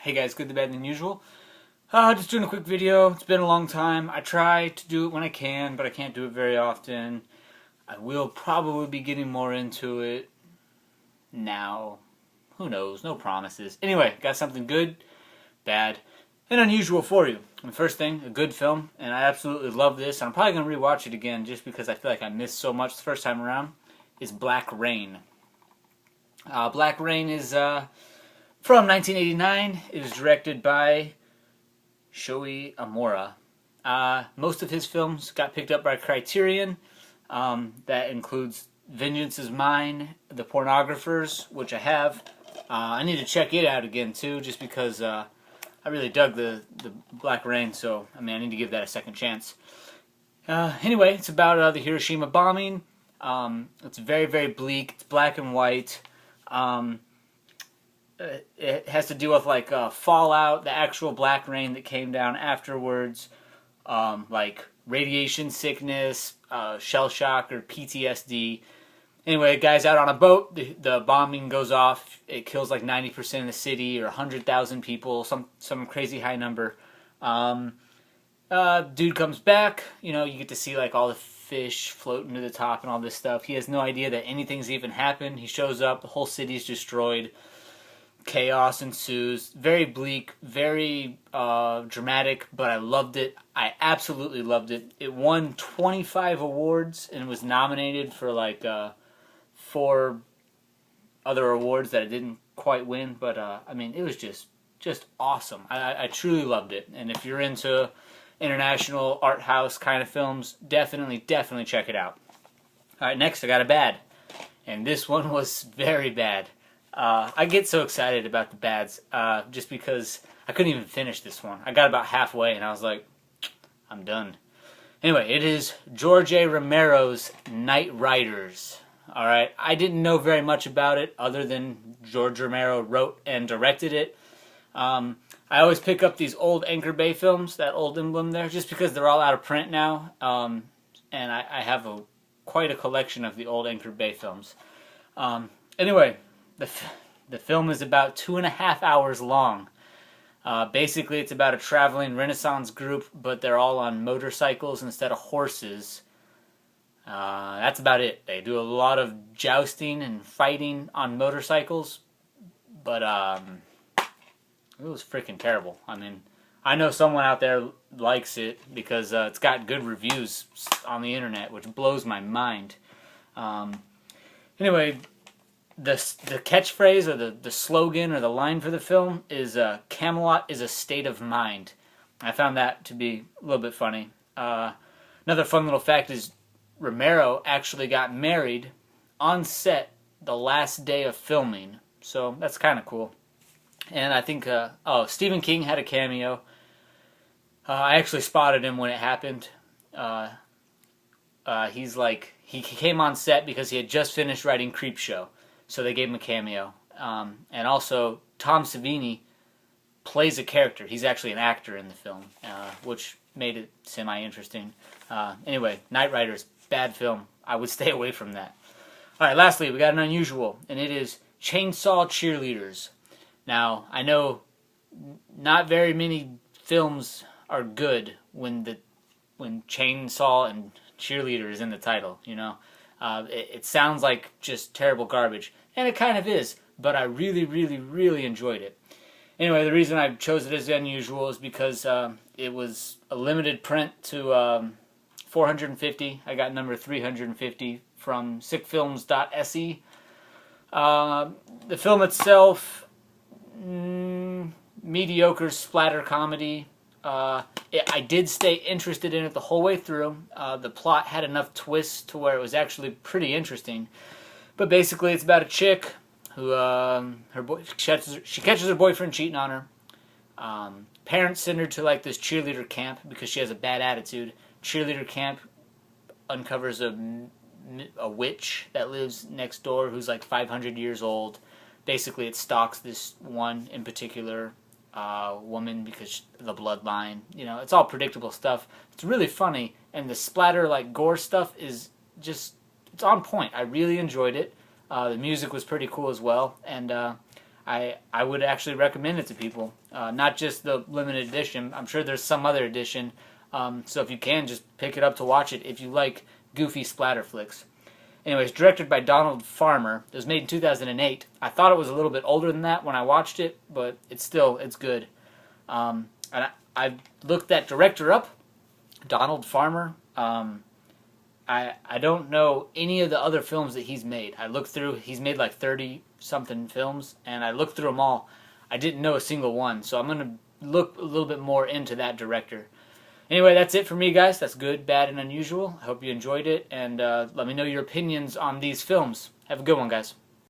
Hey guys, good, the bad, than usual. Just doing a quick video. It's been a long time. I try to do it when I can, but I can't do it very often. I will probably be getting more into it now. Who knows? No promises. Anyway, got something good, bad, and unusual for you. The first thing, a good film, and I absolutely love this. And I'm probably going to rewatch it again just because I feel like I missed so much the first time around, is Black Rain. Black Rain is from 1989. It was directed by Shoei Amora. Most of his films got picked up by Criterion. That includes Vengeance is Mine, The Pornographers, which I have. I need to check it out again too, just because I really dug the Black Rain, so I need to give that a second chance. Anyway, it's about the Hiroshima bombing. It's very, very bleak. It's black and white. It has to deal with like fallout, the actual black rain that came down afterwards, like radiation sickness, shell shock, or PTSD. Anyway, a guy's out on a boat. The bombing goes off. It kills like 90% of the city, or 100,000 people, some crazy high number. Dude comes back. You get to see like all the fish floating to the top and all this stuff. He has no idea that anything's even happened. He shows up. The whole city's destroyed. Chaos ensues. Very bleak, very dramatic, but I loved it. I absolutely loved it. It won 25 awards and was nominated for like 4 other awards that it didn't quite win, but it was just awesome. I truly loved it. And if you're into international art house kind of films, definitely check it out. Alright, next I got a bad. And this one was very bad. I get so excited about the bads just because I couldn't even finish this one. I got about halfway and I was like, I'm done. Anyway, it is George A. Romero's Night Riders. Alright, I didn't know very much about it other than George Romero wrote and directed it. I always pick up these old Anchor Bay films, that old emblem there, just because they're all out of print now. And I have quite a collection of the old Anchor Bay films. Anyway, the film is about 2.5 hours long. Basically, it's about a traveling Renaissance group, but they're all on motorcycles instead of horses. That's about it. They do a lot of jousting and fighting on motorcycles, but it was freaking terrible. I know someone out there likes it because it's got good reviews on the internet, which blows my mind. Anyway, the catchphrase or the slogan or the line for the film is Camelot is a state of mind. I found that to be a little bit funny. Another fun little fact is Romero actually got married on set the last day of filming, so that's kind of cool. And I think, Stephen King had a cameo. I actually spotted him when it happened. He came on set because he had just finished writing Creepshow, so they gave him a cameo. And also, Tom Savini plays a character. He's actually an actor in the film, which made it semi-interesting. Anyway, Night Riders, bad film. I would stay away from that. Alright, lastly, we got an unusual, and it is Chainsaw Cheerleaders. Now, I know not very many films are good when chainsaw and cheerleader is in the title, it sounds like just terrible garbage, and it kind of is, but I really enjoyed it. Anyway, the reason I chose it as unusual is because it was a limited print to 450. I got number 350 from sickfilms.se. The film itself, mediocre splatter comedy. I did stay interested in it the whole way through. The plot had enough twists to where it was actually pretty interesting. But basically, it's about a chick who she catches her boyfriend cheating on her. Parents send her to like this cheerleader camp because she has a bad attitude. Cheerleader camp uncovers a witch that lives next door who's like 500 years old. Basically, it stalks this one in particular woman because the bloodline. It's all predictable stuff. It's really funny, and the splatter, like gore stuff, is just, it's on point. I really enjoyed it. The music was pretty cool as well, and I would actually recommend it to people. Not just the limited edition. I'm sure there's some other edition. So if you can, just pick it up to watch it if you like goofy splatter flicks. Anyways, directed by Donald Farmer. It was made in 2008. I thought it was a little bit older than that when I watched it, but it's good. And I looked that director up, Donald Farmer. I don't know any of the other films that he's made. I looked through, he's made like 30-something films, and I looked through them all. I didn't know a single one, so I'm going to look a little bit more into that director. Anyway, that's it for me, guys. That's Good, Bad, and Unusual. I hope you enjoyed it, and let me know your opinions on these films. Have a good one, guys.